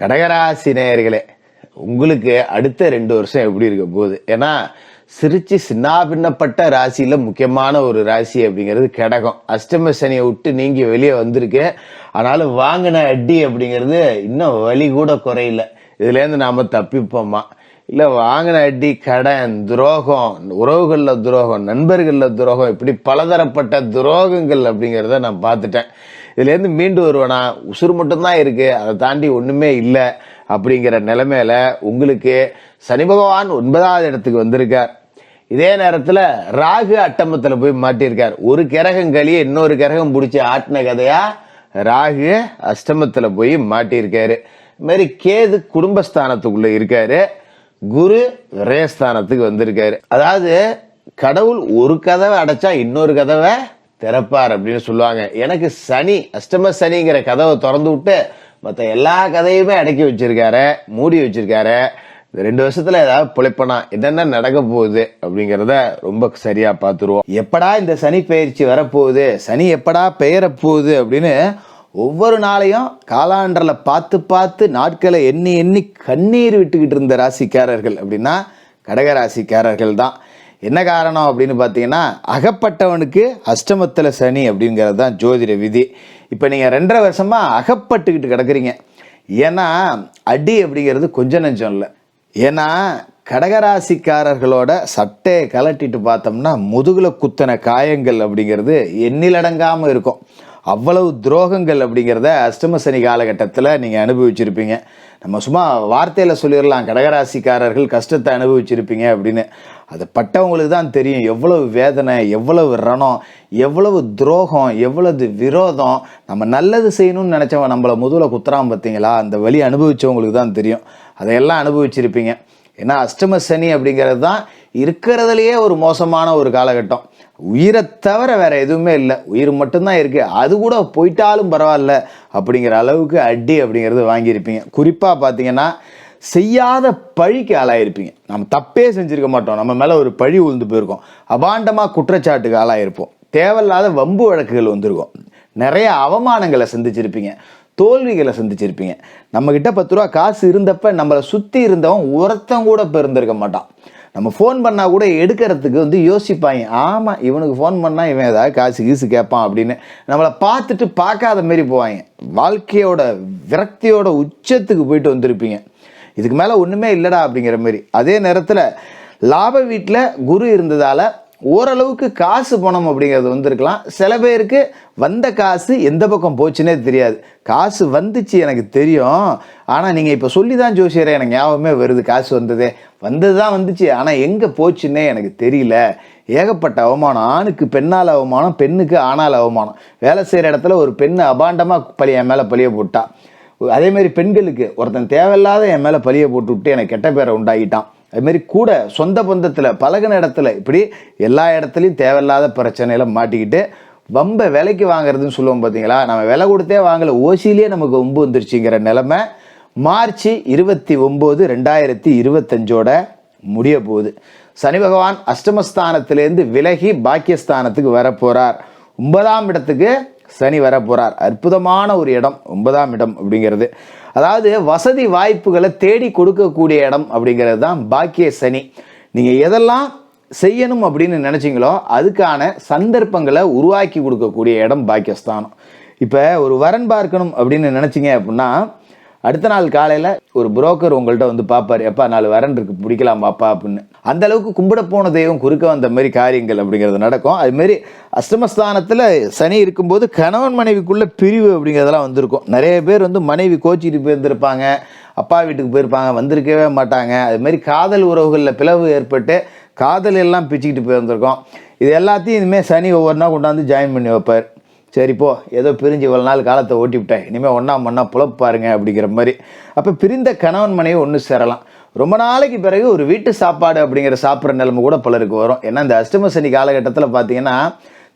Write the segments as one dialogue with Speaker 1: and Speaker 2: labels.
Speaker 1: கடகராசி நேயர்களே, உங்களுக்கு அடுத்த 2 வருஷம் எப்படி இருக்க போகுது? ஏன்னா சிரிச்சு சின்னாபின்னப்பட்ட ராசியில முக்கியமான ஒரு ராசி அப்படிங்கிறது கடகம். அஷ்டம சனியை விட்டு நீங்க வெளியே வந்திருக்கு. ஆனாலும் வாங்கின அடி அப்படிங்கிறது இன்னும் வலி கூட குறையல. இதுல இருந்து நாம தப்பிப்போமா? இல்ல வாங்கின அடி, கடன், துரோகம், உறவுகள்ல துரோகம், நண்பர்கள்ல துரோகம், இப்படி பலதரப்பட்ட துரோகங்கள் அப்படிங்கிறத நான் பார்த்துட்டேன். இதுல இருந்து மீண்டு வருவேனா? உசுறு மட்டும்தான் இருக்கு, அதை தாண்டி ஒண்ணுமே இல்லை அப்படிங்கிற நிலைமையில உங்களுக்கு சனி பகவான் 9வது இடத்துக்கு வந்திருக்கார். இதே நேரத்துல ராகு அட்டமத்துல போய் மாட்டியிருக்கார். ஒரு கிரகம் கழிய இன்னொரு கிரகம் பிடிச்சி ஆட்டின கதையா ராகு அஷ்டமத்துல போய் மாட்டியிருக்காரு. இது மாதிரி கேது குடும்பஸ்தானத்துக்குள்ள இருக்காரு. குரு விரயஸ்தானத்துக்கு வந்திருக்காரு. அதாவது கடவுள் ஒரு கதவை அடைச்சா இன்னொரு கதவை திறப்பார் அப்படின்னு சொல்லுவாங்க. எனக்கு சனி அஷ்டம சனிங்கிற கதவை திறந்து விட்டு மற்ற எல்லா கதையுமே அடக்கி வச்சிருக்காரு, மூடி வச்சிருக்காரு. 2 வருஷத்துல ஏதாவது பிழைப்பனா, என்னென்ன நடக்க போகுது அப்படிங்கிறத ரொம்ப சரியா பார்த்துருவோம். எப்படா இந்த சனி பெயர்ச்சி வரப்போகுது, சனி எப்படா பெயர போகுது அப்படின்னு ஒவ்வொரு நாளையும் காலாண்டரில் பார்த்து பார்த்து நாட்களை எண்ணி எண்ணி கண்ணீர் விட்டுக்கிட்டு இருந்த ராசிக்காரர்கள் அப்படின்னா கடகராசிக்காரர்கள் தான். என்ன காரணம் அப்படின்னு பார்த்தீங்கன்னா, அகப்பட்டவனுக்கு அஷ்டமத்தில் சனி அப்படிங்கிறது தான் ஜோதிட விதி. இப்போ நீங்கள் 2.5 வருஷமா அகப்பட்டுக்கிட்டு கிடக்குறீங்க. ஏன்னா அடி அப்படிங்கிறது கொஞ்சம் நஞ்சம் இல்லை. ஏன்னா கடகராசிக்காரர்களோட சட்டையை கலட்டிட்டு பார்த்தோம்னா முதுகுல குத்தன காயங்கள் அப்படிங்கிறது எண்ணிலடங்காமல் இருக்கும். அவ்வளவு துரோகங்கள் அப்படிங்கிறத அஷ்டம சனி காலகட்டத்தில் நீங்கள் அனுபவிச்சிருப்பீங்க. நம்ம சும்மா வார்த்தையில் சொல்லிடலாம் கடகராசிக்காரர்கள் கஷ்டத்தை அனுபவிச்சிருப்பீங்க அப்படின்னு. அது பட்டவங்களுக்கு தான் தெரியும் எவ்வளவு வேதனை, எவ்வளவு ரணம், எவ்வளவு துரோகம், எவ்வளவு விரோதம். நம்ம நல்லது செய்யணும்னு நினச்சவன் நம்மளை முதுகில் குத்துறான் பார்த்தீங்களா, அந்த வழி அனுபவிச்சவங்களுக்கு தான் தெரியும். அதையெல்லாம் அனுபவிச்சிருப்பீங்க. ஏன்னா அஷ்டம சனி அப்படிங்கிறது தான் இருக்கிறதுலையே ஒரு மோசமான ஒரு காலகட்டம். உயிரை தவிர வேற எதுவுமே இல்லை, உயிர் மட்டும்தான் இருக்கு. அது கூட போயிட்டாலும் பரவாயில்ல அப்படிங்கிற அளவுக்கு அடி அப்படிங்கிறது வாங்கியிருப்பீங்க. குறிப்பாக பார்த்தீங்கன்னா செய்யாத பழிக்கு ஆளாயிருப்பீங்க. நம்ம தப்பே செஞ்சிருக்க மாட்டோம், நம்ம மேலே ஒரு பழி உழுந்து போயிருக்கோம். அபாண்டமாக குற்றச்சாட்டுக்கு ஆளாயிருப்போம். தேவையில்லாத வம்பு வழக்குகள் வந்திருக்கும். நிறைய அவமானங்களை சந்திச்சிருப்பீங்க, தோல்விகளை சந்திச்சிருப்பீங்க. நம்மக்கிட்ட 10 ரூபா காசு இருந்தப்ப நம்மளை சுற்றி இருந்தவன் ஒருத்தன் கூட இப்போ இருந்திருக்க மாட்டான். நம்ம ஃபோன் பண்ணால் கூட எடுக்கிறதுக்கு யோசிப்பாங்க, ஆமாம் இவனுக்கு ஃபோன் பண்ணால் இவன் ஏதாவது காசு கீசு கேட்பான் அப்படின்னு நம்மளை பார்த்துட்டு பார்க்காத மாரி போவாங்க. வாழ்க்கையோட விரக்தியோட உச்சத்துக்கு போயிட்டு வந்திருப்பீங்க. இதுக்கு மேலே ஒன்றுமே இல்லைடா அப்படிங்கிற மாதிரி. அதே நேரத்தில் லாப வீட்டில் குரு இருந்ததால் ஓரளவுக்கு காசு பணம் அப்படிங்கிறது வந்திருக்கலாம். சில பேருக்கு வந்த காசு எந்த பக்கம் போச்சுன்னே தெரியாது. காசு வந்துச்சு எனக்கு தெரியும், ஆனால் நீங்கள் இப்போ சொல்லி தான் ஜோசியரே எனக்கு ஞாபகமே வருது, காசு வந்தது தான் வந்துச்சு, ஆனால் எங்கே போச்சுன்னே எனக்கு தெரியல. ஏகப்பட்ட அவமானம். ஆணுக்கு பெண்ணால் அவமானம், பெண்ணுக்கு ஆணால் அவமானம். வேலை செய்கிற இடத்துல ஒரு பெண்ணு அபாண்டமாக என் மேலே பழிய போட்டா. அதேமாரி பெண்களுக்கு ஒருத்தன் தேவையில்லாத என் மேலே பழிய போட்டு விட்டு எனக்கு கெட்ட பேரை உண்டாகிட்டான். அதுமாரி கூட சொந்த பந்தத்தில் பழகின இடத்துல இப்படி எல்லா இடத்துலையும் தேவையில்லாத பிரச்சனையில மாட்டிக்கிட்டு வம்பை விலைக்கு வாங்குறதுன்னு சொல்லுவோம் பார்த்தீங்களா. நம்ம விலை கொடுத்தே வாங்கலை, ஓசியிலேயே நமக்கு வம்பு வந்துருச்சுங்கிற நிலைமை மார்ச் 29, 2025 முடிய போகுது. சனி பகவான் அஷ்டமஸ்தானத்திலேருந்து விலகி பாக்கியஸ்தானத்துக்கு வரப்போறார். 9ஆம் இடத்துக்கு சனி வரப்போறார். அற்புதமான ஒரு இடம் 9ஆம் இடம் அப்படிங்கிறது. அதாவது வசதி வாய்ப்புகளை தேடி கொடுக்கக்கூடிய இடம் அப்படிங்கிறது தான் பாக்கிய சனி. நீங்கள் எதெல்லாம் செய்யணும் அப்படின்னு நினச்சிங்களோ அதுக்கான சந்தர்ப்பங்களை உருவாக்கி கொடுக்கக்கூடிய இடம் பாக்கியஸ்தானம். இப்போ ஒரு வரன் பார்க்கணும் அப்படின்னு நினச்சிங்க அப்படின்னா அடுத்த நாள் காலையில் ஒரு புரோக்கர் உங்கள்கிட்ட வந்து பார்ப்பார், எப்பா 4 வரன் இருக்கு பிடிக்கலாம் பாப்பா அப்படின்னு. அந்த அளவுக்கு கும்பிட போன தெய்வம் குறுக்க வந்த மாதிரி காரியங்கள் அப்படிங்கிறது நடக்கும். அதுமாரி அஷ்டமஸ்தானத்தில் சனி இருக்கும்போது கணவன் மனைவிக்குள்ள பிரிவு அப்படிங்கிறதெல்லாம் வந்திருக்கும். நிறைய பேர் மனைவி கோச்சிட்டு போயிருந்திருப்பாங்க, அப்பா வீட்டுக்கு போயிருப்பாங்க, வந்திருக்கவே மாட்டாங்க. அதுமாரி காதல் உறவுகளில் பிளவு ஏற்பட்டு காதல் எல்லாம் பிச்சுக்கிட்டு போயிருந்திருக்கோம். இது எல்லாத்தையும் இனிமேல் சனி ஒவ்வொரு நாள் கொண்டாந்து ஜாயின் பண்ணி வைப்பார். சரிப்போ ஏதோ பிரிஞ்சு இவ்வளோ நாள் காலத்தை ஓட்டி விட்டேன், இனிமேல் ஒன்றா புலப்பாருங்க அப்படிங்கிற மாதிரி. அப்போ பிரிந்த கணவன் மனைவி ஒன்று சேரலாம். ரொம்ப நாளைக்கு பிறகு ஒரு வீட்டு சாப்பாடு அப்படிங்கிற சாப்பிட்ற நிலைமை கூட பலருக்கு வரும். ஏன்னா இந்த அஷ்டம சனி காலகட்டத்தில் பார்த்தீங்கன்னா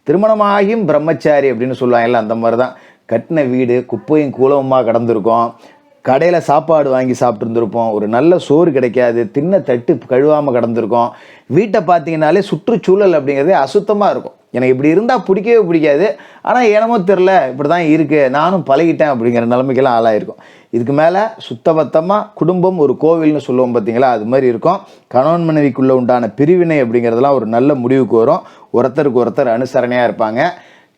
Speaker 1: திருமணமாகியும் பிரம்மச்சாரி அப்படின்னு சொல்லுவாங்கல்ல, அந்த மாதிரி தான். கட்டின வீடு குப்பையும் கூலமுமாக கடந்திருக்கும். கடையில் சாப்பாடு வாங்கி சாப்பிட்ருந்துருப்போம், ஒரு நல்ல சோறு கிடைக்காது, தின்ன தட்டு கழுவாமல் கடந்திருக்கோம். வீட்டை பார்த்தீங்கன்னாலே சுற்றுச்சூழல் அப்படிங்கிறதே அசுத்தமாக இருக்கும். எனக்கு இப்படி இருந்தால் பிடிக்கவே பிடிக்காது, ஆனால் ஏனமோ தெரில இப்படி தான் இருக்குது, நானும் பழகிட்டேன் அப்படிங்கிற நிலைமைக்கெல்லாம் ஆளாயிருக்கும். இதுக்கு மேலே சுத்தபத்தமாக குடும்பம் ஒரு கோவில்னு சொல்லுவோம் பார்த்தீங்களா, அது மாதிரி இருக்கும். கணவன் மனைவிக்குள்ளே உண்டான பிரிவினை அப்படிங்கிறதுலாம் ஒரு நல்ல முடிவுக்கு வரும். ஒருத்தருக்கு ஒருத்தர் அனுசரணையாக இருப்பாங்க.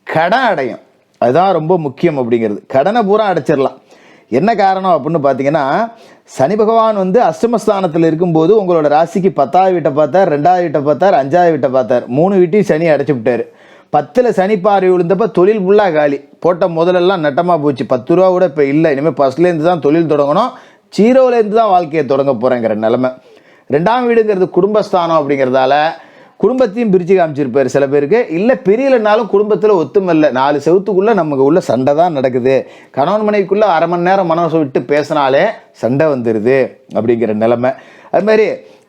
Speaker 1: கடன் அடையும், அதுதான் ரொம்ப முக்கியம் அப்படிங்கிறது. கடனை பூரா அடைச்சிடலாம். என்ன காரணம் அப்படின்னு பார்த்தீங்கன்னா, சனி பகவான் வந்து அஷ்டமஸ்தானத்தில் இருக்கும்போது உங்களோட ராசிக்கு 10வது வீட்டை பார்த்தார், 2வது வீட்டை பார்த்தார், 5வது வீட்டை பார்த்தார். 3 வீட்டையும் சனி அடைச்சி விட்டார். 10ல் சனி பார்வை விழுந்தப்போ தொழில் ஃபுல்லாக காலி. போட்ட முதலெல்லாம் நட்டமாக போச்சு. 10 ரூபா கூட இப்போ இல்லை. இனிமேல் ஃபஸ்ட்லேருந்து தான் தொழில் தொடங்கணும், 0லேருந்து தான் வாழ்க்கையை தொடங்க போகிறேங்கிற நிலைமை. 2ஆம் வீடுங்கிறது குடும்பஸ்தானம் அப்படிங்கிறதால குடும்பத்தையும் பிரித்து காமிச்சிருப்பார் சில பேருக்கு. இல்லை பிரியலைனாலும் குடும்பத்தில் ஒத்துமில்லை, 4 செவத்துக்குள்ளே நமக்கு உள்ள சண்டை தான் நடக்குது. கணவன் மனைவிக்குள்ளே அரை மணி நேரம் மனசை விட்டு பேசினாலே சண்டை வந்துடுது அப்படிங்கிற நிலைமை. அதுமாதிரி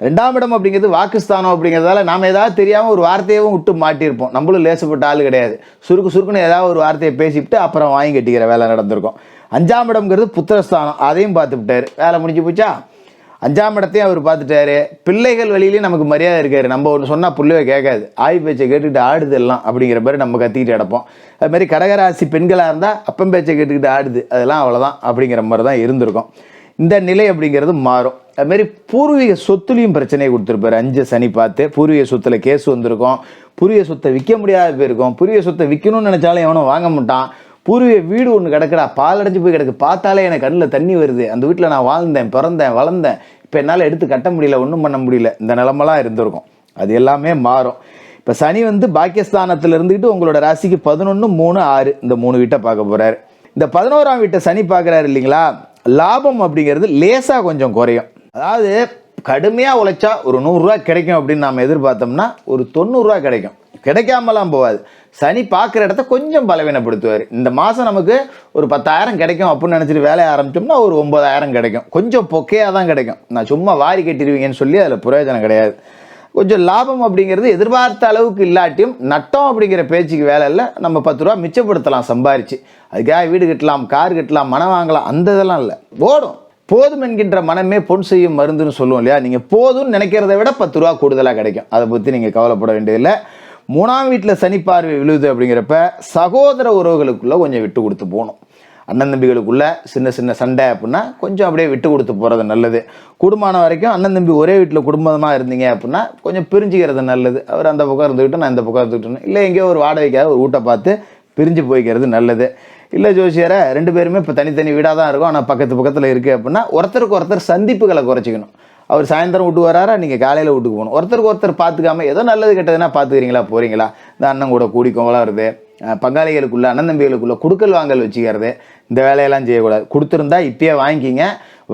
Speaker 1: 2ஆம் இடம் அப்படிங்கிறது வாக்குஸ்தானம் அப்படிங்கிறதால நாம் ஏதாவது தெரியாமல் ஒரு வார்த்தையவும் விட்டு மாட்டியிருப்போம். நம்மளும் லேசப்பட்ட ஆள் கிடையாது. சுருக்குன்னு ஏதாவது ஒரு வார்த்தையை பேசிவிட்டு அப்புறம் வாங்கி கட்டிக்கிற வேலை நடந்திருக்கும். 5ஆம் இடம்ங்கிறது புத்திரஸ்தானம், அதையும் பார்த்து விட்டார். வேலை முடிஞ்சு போச்சா? 5ஆம் இடத்தையும் அவர் பார்த்துட்டாரு. பிள்ளைகள் வழியிலையும் நமக்கு மரியாதை இருக்காரு. நம்ம ஒன்று சொன்னால் பிள்ளைவை கேட்காது, ஆய் பேச்சை கேட்டுக்கிட்டு ஆடுது எல்லாம் அப்படிங்கிற மாதிரி நம்ம கத்திக்கிட்டு கிடப்போம். அதுமாதிரி கடகராசி பெண்களாக இருந்தால் அப்பம் பேச்சை கேட்டுக்கிட்டு ஆடுது, அதெல்லாம் அவ்வளோதான் அப்படிங்கிற மாதிரி தான் இருந்திருக்கும். இந்த நிலை அப்படிங்கிறது மாறும். அதுமாரி பூர்வீக சொத்துலையும் பிரச்சனையை கொடுத்துருப்பாரு. 5 சனி பார்த்து பூர்வீக சொத்தில் கேஸ் வந்திருக்கும். பூர்வீக சொத்தை விற்க முடியாத போயிருக்கும். பூர்வீக சொத்தை விற்கணும்னு நினச்சாலும் எவனும் வாங்க மாட்டான். பூர்வீக வீடு ஒன்று கிடக்குடா, பால் அடைஞ்சு போய் கிடக்கு, பார்த்தாலே எனக்கு கண்ணில் தண்ணி வருது, அந்த வீட்டில் நான் வாழ்ந்தேன், பிறந்தேன், வளர்ந்தேன், இப்போ என்னால் எடுத்து கட்ட முடியல, ஒன்றும் பண்ண முடியல, இந்த நிலமெல்லாம் இருந்திருக்கும். அது எல்லாமே மாறும். இப்போ சனி வந்து பாக்கியஸ்தானத்தில் இருந்துக்கிட்டு உங்களோட ராசிக்கு 11, 3, 6 இந்த 3 வீட்டை பார்க்க போகிறாரு. இந்த 11ஆம் வீட்டை சனி பார்க்குறாரு இல்லைங்களா, லாபம் அப்படிங்கிறது லேசாக கொஞ்சம் குறையும். அதாவது கடுமையாக உழைச்சா ஒரு 100 ரூபா கிடைக்கும் அப்படின்னு நாம் எதிர்பார்த்தோம்னா ஒரு 90 ரூபா கிடைக்கும். கிடைக்காமலாம் போகாது. சனி பார்க்குற இடத்த கொஞ்சம் பலவீனப்படுத்துவார். இந்த மாதம் நமக்கு ஒரு 10,000 கிடைக்கும் அப்படின்னு நினச்சிட்டு வேலையை ஆரம்பிச்சோம்னா ஒரு 9,000 கிடைக்கும். கொஞ்சம் பொக்கையாக தான் கிடைக்கும். நான் சும்மா வாரி கட்டிடுவீங்கன்னு சொல்லி அதில் பிரயோஜனம் கிடையாது. கொஞ்சம் லாபம் அப்படிங்கிறது எதிர்பார்த்த அளவுக்கு இல்லாட்டியும் நட்டம் அப்படிங்கிற பேச்சுக்கு வேலை இல்லை. நம்ம 10 ரூபா மிச்சப்படுத்தலாம் சம்பாரிச்சு. அதுக்காக வீடு கட்டலாம், கார் கட்டலாம், மனம் வாங்கலாம், அந்த இதெல்லாம் இல்லை. ஓடும். போதும் என்கின்ற மனமே பொன் செய்யும் மருந்துன்னு சொல்லுவோம் இல்லையா. நீங்கள் போதும்னு நினைக்கிறத விட 10 ரூபா கூடுதலாக கிடைக்கும். அதை பற்றி நீங்கள் கவலைப்பட வேண்டியதில்லை. 3ஆம் வீட்டில் சனி பார்வை விழுது அப்படிங்கிறப்ப சகோதர உறவுகளுக்குள்ளே கொஞ்சம் விட்டு கொடுத்து போகணும். அண்ணன் தம்பிகளுக்குள்ள சின்ன சின்ன சண்டை அப்படின்னா கொஞ்சம் அப்படியே விட்டு கொடுத்து போகிறது நல்லது. கூடுமான வரைக்கும் அண்ணன் தம்பி ஒரே வீட்டில் குடும்பமாக இருந்தீங்க அப்படின்னா கொஞ்சம் பிரிஞ்சுக்கிறது நல்லது. அவர் அந்த பக்கம் இருந்துக்கிட்டு நான் இந்த பக்கம் இருந்துக்கிட்டேன், இல்லை எங்கேயோ ஒரு வாடகைக்காக ஒரு வீட்டை பார்த்து பிரிஞ்சு போய்க்கிறது நல்லது. இல்லை ஜோசியரை 2 பேருமே இப்போ தனித்தனி வீடாக தான் இருக்கும், ஆனால் பக்கத்தில் இருக்குது அப்படின்னா ஒருத்தருக்கு ஒருத்தர் சந்திப்புகளை குறைச்சிக்கணும். அவர் சாயந்தரம் வீட்டுக்கு வராரா, நீங்கள் காலையில் வீட்டுக்கு போகணும். ஒருத்தருக்கு ஒருத்தர் பார்த்துக்காம ஏதோ நல்லது கெட்டதுன்னா பார்த்துக்கிறீங்களா, போகிறீங்களா, இந்த அண்ணன் கூட கூடி கோவலாக வருது, பங்காளிகளுக்குள்ள அண்ணன் தம்பிகளுக்குள்ள கொடுக்கல் வாங்கல் வச்சுக்கிறது, இந்த வேலையெல்லாம் செய்யக்கூடாது. கொடுத்துருந்தா இப்பயே வாங்கிக்கிங்க,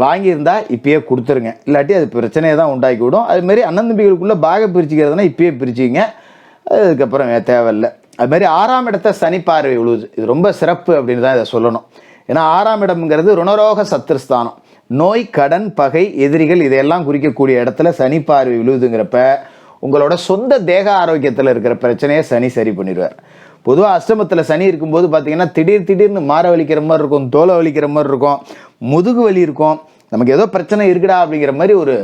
Speaker 1: வாங்கியிருந்தா இப்பயே கொடுத்துருங்க, இல்லாட்டி அது பிரச்சனையை தான் உண்டாக்கி விடும். அதுமாரி அண்ணன் தம்பிகளுக்குள்ளே பாக பிரிச்சுக்கிறதுனா இப்பயே பிரிச்சுக்கிங்க, அதுக்கப்புறம் தேவையில்லை. அதுமாரி 6ஆம் இடத்தை சனி பார்வை விழுவுது. இது ரொம்ப சிறப்பு அப்படின்னு தான் இதை சொல்லணும். ஏன்னா 6ஆம் இடம்ங்கிறது ருணரோக சத்துருஸ்தானம். நோய், கடன், பகை, எதிரிகள் இதையெல்லாம் குறிக்கக்கூடிய இடத்துல சனி பார்வை விழுதுங்கிறப்ப உங்களோட சொந்த தேக ஆரோக்கியத்தில் இருக்கிற பிரச்சனையை சனி சரி பண்ணிடுவார். பொதுவாக அஷ்டமத்தில் சனி இருக்கும்போது பார்த்தீங்கன்னா திடீர்னு மாற வலிக்கிற மாதிரி இருக்கும், தோலை வலிக்கிற மாதிரி இருக்கும், முதுகு வலி இருக்கும், நமக்கு ஏதோ பிரச்சனை இருக்குடா அப்படிங்கிற மாதிரி ஒரு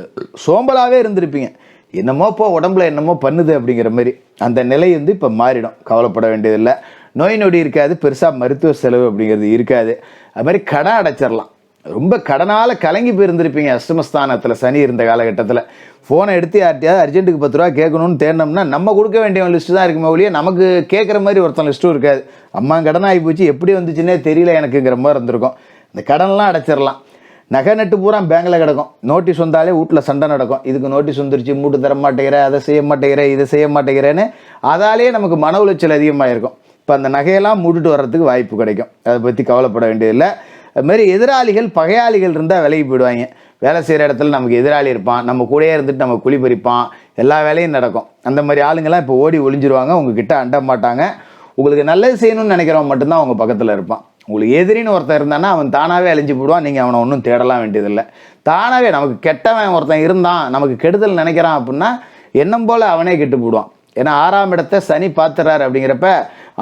Speaker 1: சோம்பலாகவே இருந்திருப்பீங்க. என்னமோ உடம்புல என்னமோ பண்ணுது அப்படிங்கிற மாதிரி அந்த நிலை வந்து இப்போ மாறிடும். கவலைப்பட வேண்டியதில்லை. நோய் நொடி இருக்காது, பெருசாக மருத்துவ செலவு அப்படிங்கிறது இருக்காது. அது மாதிரி கடன் அடைச்சிடலாம். ரொம்ப கடனால் கலங்கி போயிருந்திருப்பீங்க அஷ்டமஸ்தானத்தில் சனி இருந்த காலகட்டத்தில். ஃபோனை எடுத்து யார்ட்டையாவது அர்ஜென்ட்டுக்கு 10 ரூபா கேட்கணும்னு தேடினோம்னா நம்ம கொடுக்க வேண்டிய லிஸ்ட்டு தான் இருக்குமே ஒழிய நமக்கு கேட்குற மாதிரி ஒருத்தன் லிஸ்ட்டும் இருக்காது. அம்மா கடன் ஆகி போச்சு, எப்படி வந்துச்சுன்னே தெரியல எனக்குங்கிற மாதிரி இருந்திருக்கும். இந்த கடன்லாம் அடைச்சிடலாம். நகை நட்டு பூரா பேங்கில் கிடக்கும். நோட்டீஸ் வந்தாலே வீட்டில் சண்டை நடக்கும். இதுக்கு நோட்டீஸ் வந்துருச்சு, மூட்டு தர மாட்டேங்கிற, அதை செய்ய மாட்டேங்கிற, இதை செய்ய மாட்டேங்கிறேன்னு அதாலே நமக்கு மன உளைச்சல் அதிகமாக இருக்கும். இப்போ அந்த நகையெல்லாம் மூட்டுட்டு வர்றதுக்கு வாய்ப்பு கிடைக்கும். அதை பற்றி கவலைப்பட வேண்டியதில்லை. அதுமாரி எதிராளிகள், பகையாளிகள் இருந்தால் விலகி போயிடுவாங்க. வேலை செய்கிற இடத்துல நமக்கு எதிராளி இருப்பான், நம்ம கூடயே இருந்துட்டு நம்ம குழி பறிப்பான், எல்லா வேலையும் நடக்கும். அந்த மாதிரி ஆளுங்கள்லாம் இப்போ ஓடி ஒளிஞ்சிருவாங்க, உங்ககிட்ட அண்ட மாட்டாங்க. உங்களுக்கு நல்லது செய்யணும்னு நினைக்கிறவன் மட்டும்தான் அவங்க பக்கத்தில் இருப்பான். உங்களுக்கு எதிரின்னு ஒருத்தன் இருந்தானா அவன் தானாகவே அழிஞ்சு போடுவான். நீங்கள் அவனை ஒன்றும் தேடலாம் வேண்டியதில்லை. தானாகவே நமக்கு கெட்டவன் ஒருத்தன் இருந்தான், நமக்கு கெடுதல் நினைக்கிறான் அப்படின்னா எண்ணம் போல் அவனே கெட்டு போடுவான். ஏன்னா 6ஆம் இடத்தை சனி பார்த்துறாரு அப்படிங்கிறப்ப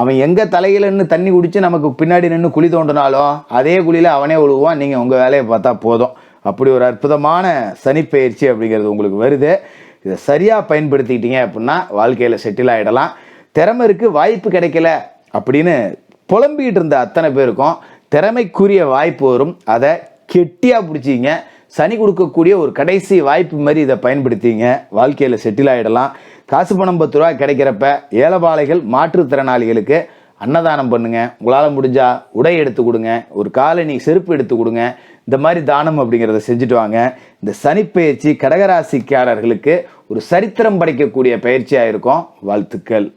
Speaker 1: அவன் எங்கே தலையில் நின்று தண்ணி குடித்து நமக்கு பின்னாடி நின்று குழி தோண்டினாலும் அதே குழியில் அவனே விழுவான். நீங்கள் உங்கள் வேலையை பார்த்தா போதும். அப்படி ஒரு அற்புதமான சனிப்பெயர்ச்சி அப்படிங்கிறது உங்களுக்கு வருது. இதை சரியாக பயன்படுத்திக்கிட்டீங்க அப்படின்னா வாழ்க்கையில் செட்டில் ஆகிடலாம். திறமை இருக்கு, வாய்ப்பு கிடைக்கல அப்படின்னு புலம்பிக்கிட்டு இருந்த அத்தனை பேருக்கும் திறமைக்குரிய வாய்ப்பு வரும். அதை கெட்டியாக பிடிச்சிங்க. சனி கொடுக்கக்கூடிய ஒரு கடைசி வாய்ப்பு மாதிரி இதை பயன்படுத்திங்க. வாழ்க்கையில் செட்டில் ஆகிடலாம். காசு பணம் 10 ரூபா கிடைக்கிறப்ப ஏழைபாளைகள் மாற்றுத்திறனாளிகளுக்கு அன்னதானம் பண்ணுங்க. உங்களால் முடிஞ்சா உடை எடுத்து கொடுங்க, ஒரு காலணி செருப்பு எடுத்து கொடுங்க. இந்த மாதிரி தானம் அப்படிங்கிறத செஞ்சுட்டு வாங்க. இந்த சனிப்பெயர்ச்சி கடகராசிக்காரர்களுக்கு ஒரு சரித்திரம் படைக்கக்கூடிய பயிற்சியாக இருக்கும். வாழ்த்துக்கள்.